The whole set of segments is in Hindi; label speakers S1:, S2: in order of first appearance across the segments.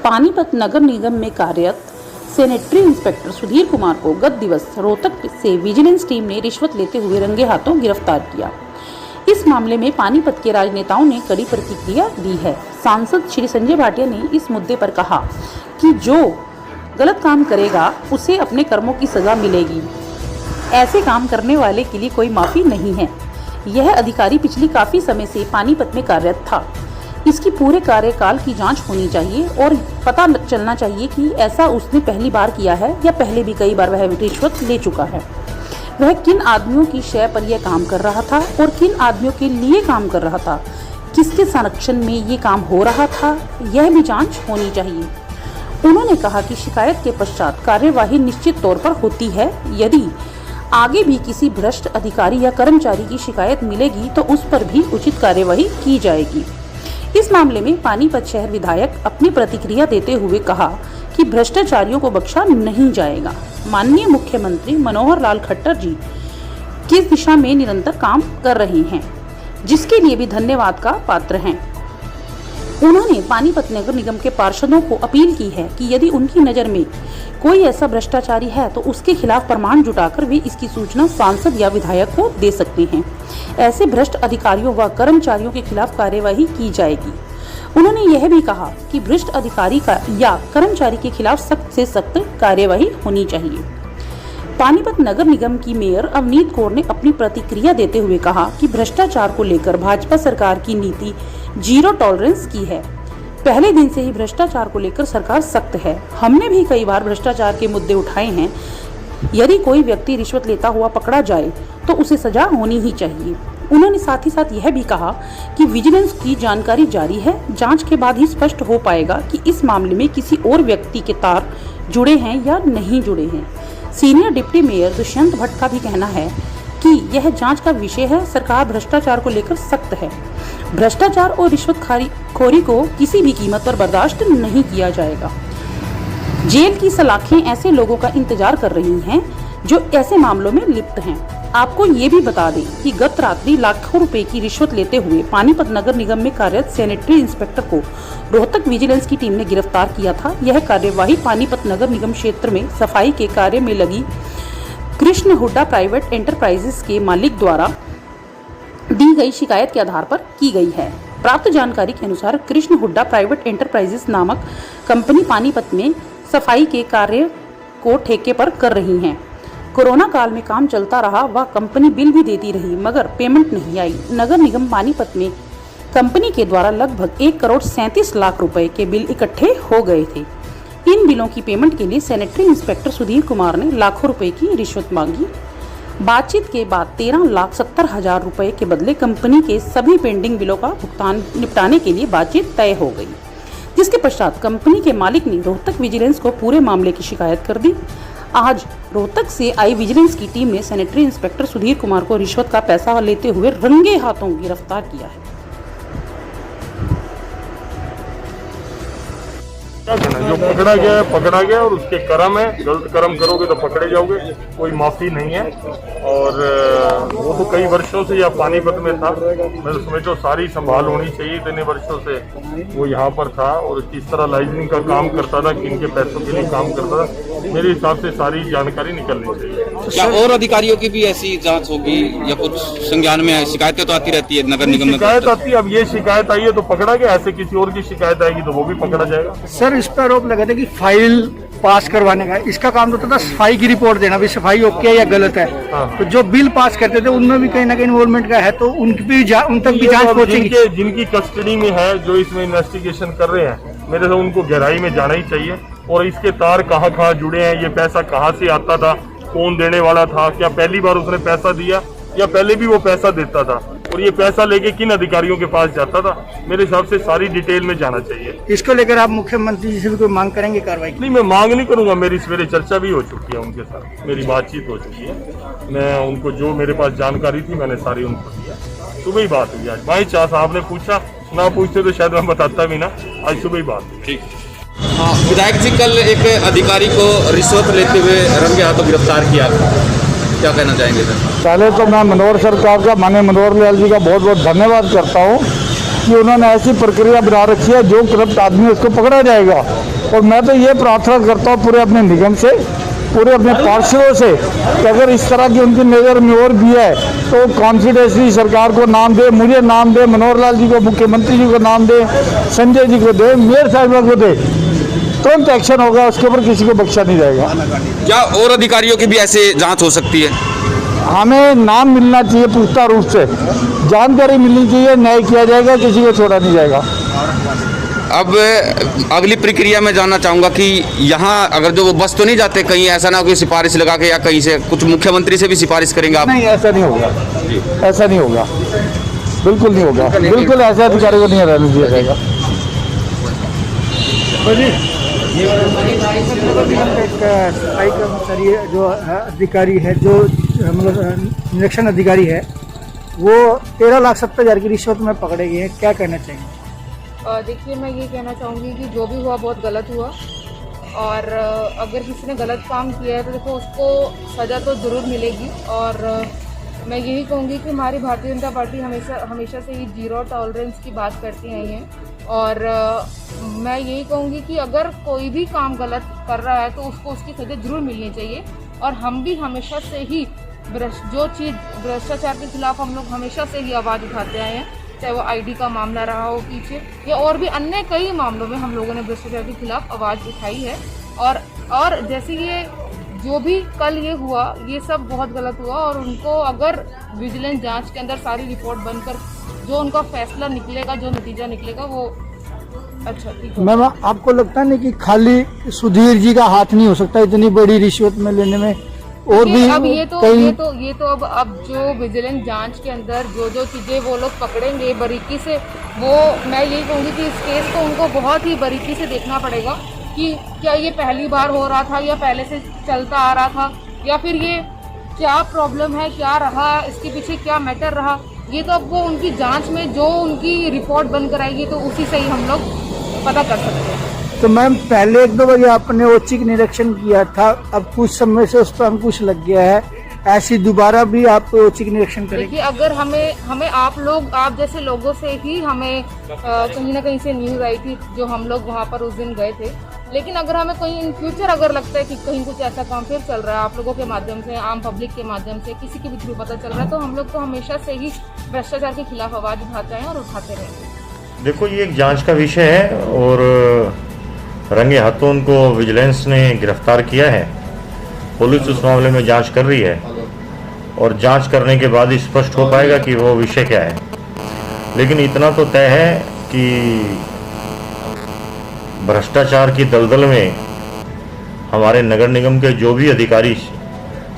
S1: पानीपत नगर निगम में कार्यरत सैनिटरी इंस्पेक्टर सुधीर कुमार को गत दिवस रोहतक से विजिलेंस टीम ने रिश्वत लेते हुए रंगे हाथों गिरफ्तार किया। इस मामले में पानीपत के राजनेताओं ने कड़ी प्रतिक्रिया दी है। सांसद श्री संजय भाटिया ने इस मुद्दे पर कहा कि जो गलत काम करेगा उसे अपने कर्मों की सजा मिलेगी। ऐसे काम करने वाले के लिए कोई माफी नहीं है। यह अधिकारी पिछली काफी समय से पानीपत में कार्यरत था। इसकी पूरे कार्यकाल की जांच होनी चाहिए और पता चलना चाहिए कि ऐसा उसने पहली बार किया है या पहले भी कई बार वह रिश्वत ले चुका है। वह किन आदमियों की शय पर यह काम कर रहा था और किन आदमियों के लिए काम कर रहा था, किसके संरक्षण में ये काम हो रहा था, यह भी जांच होनी चाहिए। उन्होंने कहा कि शिकायत के पश्चात कार्यवाही निश्चित तौर पर होती है। यदि आगे भी किसी भ्रष्ट अधिकारी या कर्मचारी की शिकायत मिलेगी तो उस पर भी उचित कार्यवाही की जाएगी। इस मामले में पानीपत शहर विधायक अपनी प्रतिक्रिया देते हुए कहा कि भ्रष्टाचारियों को बख्शा नहीं जाएगा। माननीय मुख्यमंत्री मनोहर लाल खट्टर जी किस दिशा में निरंतर काम कर रहे हैं, जिसके लिए भी धन्यवाद का पात्र हैं। उन्होंने पानीपत नगर निगम के पार्षदों को अपील की है कि यदि उनकी नज़र में कोई ऐसा भ्रष्टाचारी है तो उसके खिलाफ प्रमाण जुटाकर वे इसकी सूचना सांसद या विधायक को दे सकते हैं। ऐसे भ्रष्ट अधिकारियों व कर्मचारियों के खिलाफ कार्यवाही की जाएगी। उन्होंने यह भी कहा कि भ्रष्ट अधिकारी का या कर्मचारी के खिलाफ सख्त से सख्त कार्यवाही होनी चाहिए। पानीपत नगर निगम की मेयर अवनीत कौर ने अपनी प्रतिक्रिया देते हुए कहा कि भ्रष्टाचार को लेकर भाजपा सरकार की नीति जीरो टॉलरेंस की है। पहले दिन से ही भ्रष्टाचार को लेकर सरकार सख्त है। हमने भी कई बार भ्रष्टाचार के मुद्दे उठाए हैं। यदि कोई व्यक्ति रिश्वत लेता हुआ पकड़ा जाए तो उसे सजा होनी ही चाहिए। उन्होंने साथ ही साथ यह भी कहा कि विजिलेंस की जानकारी जारी है। जांच के बाद ही स्पष्ट हो पाएगा कि इस मामले में किसी और व्यक्ति के तार जुड़े हैं या नहीं जुड़े हैं। Senior deputy mayor Dushyant Bhatt का भी कहना है कि यह जांच का विषय है। सरकार भ्रष्टाचार को लेकर सख्त है। भ्रष्टाचार और रिश्वतखोरी को किसी भी कीमत पर बर्दाश्त नहीं किया जाएगा। जेल की सलाखें ऐसे लोगों का इंतजार कर रही हैं जो ऐसे मामलों में लिप्त हैं। आपको ये भी बता दें कि गत रात्रि लाखों रुपए की रिश्वत लेते हुए पानीपत नगर निगम में कार्यरत सैनिटरी इंस्पेक्टर को रोहतक विजिलेंस की टीम ने गिरफ्तार किया था। यह कार्यवाही पानीपत नगर निगम क्षेत्र में सफाई के कार्य में लगी कृष्ण हुड्डा प्राइवेट एंटरप्राइजेस के मालिक द्वारा दी गई शिकायत के आधार पर की गई है। प्राप्त जानकारी के अनुसार कृष्ण हुड्डा प्राइवेट एंटरप्राइजेस नामक कंपनी पानीपत में सफाई के कार्य को ठेके पर कर रही है। कोरोना काल में काम चलता रहा, वह कंपनी बिल भी देती रही मगर पेमेंट नहीं आई। नगर निगम पानीपत में कंपनी के द्वारा लगभग 1,37,00,000 रुपए के बिल इकट्ठे हो गए थे। इन बिलों की पेमेंट के लिए सैनिटरी इंस्पेक्टर सुधीर कुमार ने लाखों रुपए की रिश्वत मांगी। बातचीत के बाद 13,70,000 रुपए के बदले कंपनी के सभी पेंडिंग बिलों का भुगतान निपटाने के लिए बातचीत तय हो गई, जिसके पश्चात कंपनी के मालिक ने रोहतक विजिलेंस को पूरे मामले की शिकायत कर दी। आज रोहतक से आई विजिलेंस की टीम ने सैनिटरी इंस्पेक्टर सुधीर कुमार को रिश्वत का पैसा लेते हुए रंगे हाथों गिरफ्तार किया है।
S2: जो पकड़ा गया और उसके कर्म है। गलत कर्म करोगे तो पकड़े जाओगे, कोई माफी नहीं है। और वो तो कई वर्षों से या पानीपत में था। मैं समझो सारी संभाल होनी चाहिए। इतने वर्षों से वो यहाँ पर था और किस तरह लाइजनिंग का काम करता था, किनके पैसों के लिए काम करता था, मेरे हिसाब से सारी जानकारी निकलनी चाहिए।
S3: क्या और अधिकारियों की भी ऐसी जांच होगी या कुछ संज्ञान में है? शिकायतें तो आती रहती है नगर निगम में।
S2: शिकायत आती है, अब ये शिकायत आई है तो पकड़ा गया, ऐसे किसी और की शिकायत आएगी तो वो भी पकड़ा जाएगा।
S4: सर, इस पर आरोप लगा था कि फाइल पास करवाने का, इसका काम तो था सफाई की रिपोर्ट देना, भी सफाई ओके है या गलत है।
S2: हाँ।
S4: तो जो बिल पास करते थे उनमें भी कहीं ना कहीं इन्वॉल्वमेंट का है, तो उन तक भी जांच पहुंचेगी।
S2: जिनकी कस्टडी में है, जो इसमें इन्वेस्टिगेशन कर रहे हैं, मेरे से उनको गहराई में जाना ही चाहिए। और इसके तार कहाँ जुड़े हैं, ये पैसा कहाँ से आता था, कौन देने वाला था, क्या पहली बार उसने पैसा दिया या पहले भी वो पैसा देता था, और ये पैसा लेके किन अधिकारियों के पास जाता था, मेरे हिसाब से सारी डिटेल में जाना चाहिए।
S4: इसको लेकर आप मुख्यमंत्री जी से भी कोई मांग करेंगे कार्रवाई?
S2: नहीं, मैं मांग नहीं करूंगा। मेरी सवेरे चर्चा भी हो चुकी है उनके साथ, मेरी बातचीत हो चुकी है। मैं उनको जो मेरे पास जानकारी थी मैंने सारी उनको दिया। सुबह ही बात हुई आज। भाई चाह साहब ने पूछा, ना पूछते तो शायद मैं बताता भी ना। आज सुबह ही बात हुई।
S3: ठीक। विधायक जी कल एक अधिकारी को रिश्वत लेते हुए रंगे हाथों गिरफ्तार किया, क्या कहना चाहेंगे सर?
S5: पहले तो मैं मनोहर सरकार का, माननीय मनोहर लाल जी का बहुत बहुत धन्यवाद करता हूँ कि उन्होंने ऐसी प्रक्रिया बना रखी है, जो करप्ट आदमी उसको पकड़ा जाएगा। और मैं तो ये प्रार्थना करता हूँ पूरे अपने निगम से, पूरे अपने पार्षदों से कि अगर इस तरह की उनकी नज़र में और भी है तो कॉन्फिडेंसली सरकार को नाम दे, मुझे नाम दे, मनोहर लाल जी को, मुख्यमंत्री जी को नाम दे, संजय जी को दे, मेयर साहिबा को दे, तुरंत एक्शन होगा, उसके ऊपर किसी को बख्शा नहीं जाएगा।
S3: क्या और अधिकारियों की भी ऐसे जांच हो सकती है?
S5: हमें नाम मिलना चाहिए, पुख्ता रूप से जानकारी मिलनी चाहिए, न्याय किया जाएगा, किसी को छोड़ा नहीं जाएगा।
S3: अब अगली प्रक्रिया में जानना चाहूँगा कि यहाँ अगर जो वो बस तो नहीं जाते कहीं, ऐसा ना कोई सिफारिश लगा के या कहीं से कुछ मुख्यमंत्री से भी सिफारिश करेंगे आप?
S5: नहीं, ऐसा नहीं होगा, ऐसा नहीं होगा, बिल्कुल नहीं होगा, बिल्कुल ऐसे अधिकारी को नहीं रहने दिया जाएगा।
S4: सफाई कर्मचारी जो अधिकारी है, जो मतलब निरीक्षण अधिकारी है, वो 13,70,000 की रिश्वत में पकड़े गए हैं, क्या कहना चाहिए?
S6: देखिए, मैं ये कहना चाहूँगी कि जो भी हुआ बहुत गलत हुआ, और अगर किसी ने गलत काम किया है तो देखो उसको सज़ा तो ज़रूर मिलेगी। और मैं यही कहूँगी कि हमारी भारतीय जनता पार्टी हमेशा से ही जीरो टॉलरेंस की बात करती आई है। और मैं यही कहूँगी कि अगर कोई भी काम गलत कर रहा है तो उसको उसकी सज़ा ज़रूर मिलनी चाहिए। और हम भी हमेशा से ही जो चीज़ भ्रष्टाचार के खिलाफ हम लोग हमेशा से ही आवाज़ उठाते आए हैं, चाहे वो आईडी का मामला रहा हो पीछे, या और भी अन्य कई मामलों में हम लोगों ने भ्रष्टाचार के खिलाफ आवाज़ उठाई है। और जैसे ये जो भी कल ये हुआ, ये सब बहुत गलत हुआ, और उनको अगर विजिलेंस जांच के अंदर सारी रिपोर्ट बनकर जो उनका फैसला निकलेगा, जो नतीजा निकलेगा, वो अच्छा ठीक है।
S4: मैम, आपको लगता नहीं कि खाली सुधीर जी का हाथ नहीं हो सकता इतनी बड़ी रिश्वत में लेने में, और भी
S6: अब ये
S4: कई
S6: तो अब जो विजिलेंस जांच के अंदर जो चीज़ें वो लोग पकड़ेंगे बारीकी से, वो मैं यही कहूँगी कि इस केस को उनको बहुत ही बारीकी से देखना पड़ेगा कि क्या ये पहली बार हो रहा था या पहले से चलता आ रहा था, या फिर ये क्या प्रॉब्लम है, क्या रहा, इसके पीछे क्या मैटर रहा। ये तो अब वो उनकी जांच में जो उनकी रिपोर्ट बनकर आएगी तो उसी से ही हम लोग पता कर सकते हैं।
S4: तो मैम, पहले 1-2 बार आपने औचक निरीक्षण किया था, अब कुछ समय से उस पर अंकुश लग गया है, ऐसी दोबारा भी आप औचक निरीक्षण करेंगे?
S6: देखिए, अगर हमें आप जैसे लोगों से ही हमें कहीं ना कहीं से न्यूज़ आई थी, जो हम लोग वहाँ पर उस दिन गए थे। लेकिन अगर हमें कहीं इन फ्यूचर अगर लगता है कि कहीं कुछ ऐसा काम फिर चल रहा है, आप लोगों के माध्यम से, आम पब्लिक के माध्यम से, किसी के भी थ्रू पता चल रहा है, तो हम लोग तो हमेशा से ही भ्रष्टाचार के खिलाफ आवाज़ उठाते हैं और उठाते रहेंगे।
S7: देखो, ये एक जांच का विषय है और रंगे हाथों उनको विजिलेंस ने गिरफ्तार किया है। पुलिस उस मामले में जांच कर रही है और जांच करने के बाद ही स्पष्ट हो पाएगा कि वो विषय क्या है। लेकिन इतना तो तय है कि भ्रष्टाचार की दलदल में हमारे नगर निगम के जो भी अधिकारी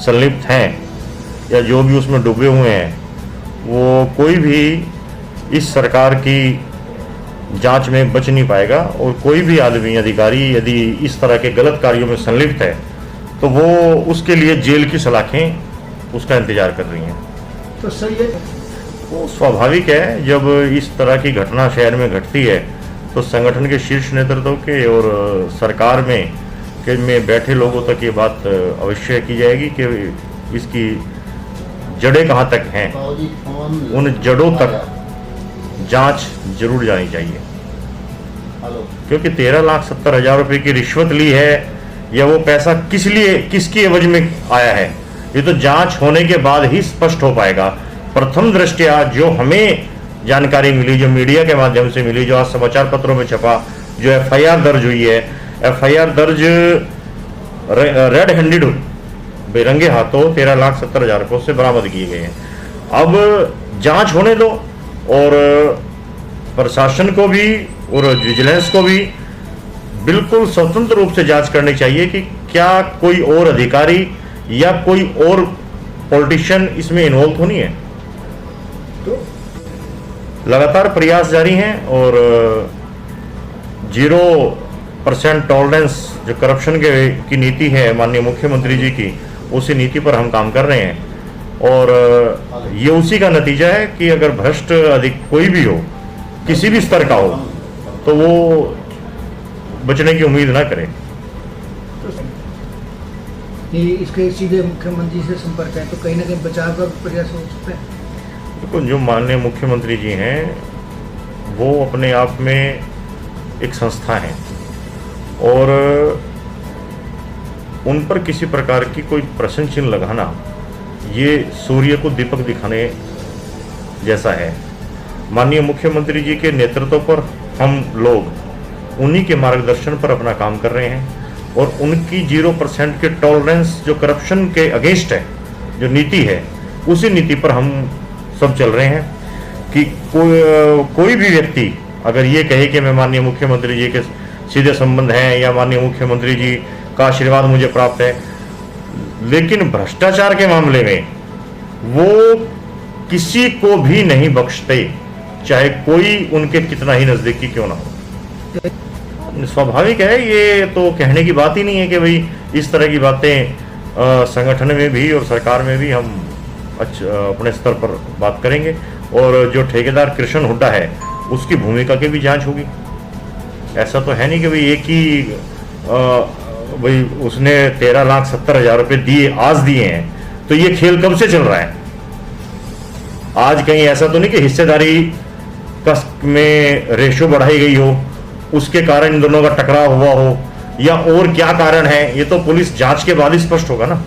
S7: संलिप्त हैं या जो भी उसमें डूबे हुए हैं, वो कोई भी इस सरकार की जांच में बच नहीं पाएगा। और कोई भी आदमी, अधिकारी यदि इस तरह के गलत कार्यों में संलिप्त है तो वो उसके लिए जेल की सलाखें उसका इंतजार कर रही हैं।
S4: तो सही है,
S7: वो स्वाभाविक है। जब इस तरह की घटना शहर में घटती है तो संगठन के शीर्ष नेतृत्व के और सरकार में बैठे लोगों तक ये बात अवश्य की जाएगी कि इसकी जड़ें कहाँ तक हैं। उन जड़ों तक जांच जरूर जानी चाहिए, क्योंकि 13,70,000 रुपये की रिश्वत ली है या वो पैसा किसकी एवज में आया है, ये तो जांच होने के बाद ही स्पष्ट हो पाएगा। प्रथम दृष्टया जो हमें जानकारी मिली, जो मीडिया के माध्यम से मिली, जो आज समाचार पत्रों में छपा, जो FIR दर्ज हुई है, FIR दर्ज रेड हैंडेड बेरंगे हाथों 13,70,000 रुपये से बरामद किए गए हैं। अब जांच होने दो और प्रशासन को भी और विजिलेंस को भी बिल्कुल स्वतंत्र रूप से जांच करनी चाहिए कि क्या कोई और अधिकारी या कोई और पॉलिटिशियन इसमें इन्वॉल्व तो नहीं है। तो लगातार प्रयास जारी हैं और 0% टॉलरेंस जो करप्शन की नीति है माननीय मुख्यमंत्री जी की, उसी नीति पर हम काम कर रहे हैं। और ये उसी का नतीजा है कि अगर भ्रष्ट कोई भी हो, किसी भी स्तर का हो, तो वो बचने की उम्मीद ना करे।
S4: इसके सीधे मुख्यमंत्री से संपर्क है तो कहीं ना कहीं बचाव का प्रयास हो सकता है।
S7: देखो, जो माननीय मुख्यमंत्री जी हैं वो अपने आप में एक संस्था है और उन पर किसी प्रकार की कोई प्रश्न चिन्ह लगाना ये सूर्य को दीपक दिखाने जैसा है। माननीय मुख्यमंत्री जी के नेतृत्व पर हम लोग उन्हीं के मार्गदर्शन पर अपना काम कर रहे हैं और उनकी 0% के टॉलरेंस जो करप्शन के अगेंस्ट है, जो नीति है, उसी नीति पर हम सब चल रहे हैं कि कोई भी व्यक्ति अगर ये कहे कि मैं माननीय मुख्यमंत्री जी के सीधे संबंध हैं या माननीय मुख्यमंत्री जी का आशीर्वाद मुझे प्राप्त है, लेकिन भ्रष्टाचार के मामले में वो किसी को भी नहीं बख्शते, चाहे कोई उनके कितना ही नजदीकी क्यों ना हो। स्वाभाविक है, ये तो कहने की बात ही नहीं है कि भाई इस तरह की बातें संगठन में भी और सरकार में भी हम अपने स्तर पर बात करेंगे और जो ठेकेदार कृष्ण हुड्डा है उसकी भूमिका की भी जांच होगी। ऐसा तो है नहीं कि भाई एक ही भाई उसने 13,70,000 रुपये दिए, आज दिए हैं, तो ये खेल कब से चल रहा है? आज कहीं ऐसा तो नहीं कि हिस्सेदारी में रेशो बढ़ाई गई हो, उसके कारण इन दोनों का टकराव हुआ हो, या और क्या कारण है, ये तो पुलिस जांच के बाद ही स्पष्ट होगा ना।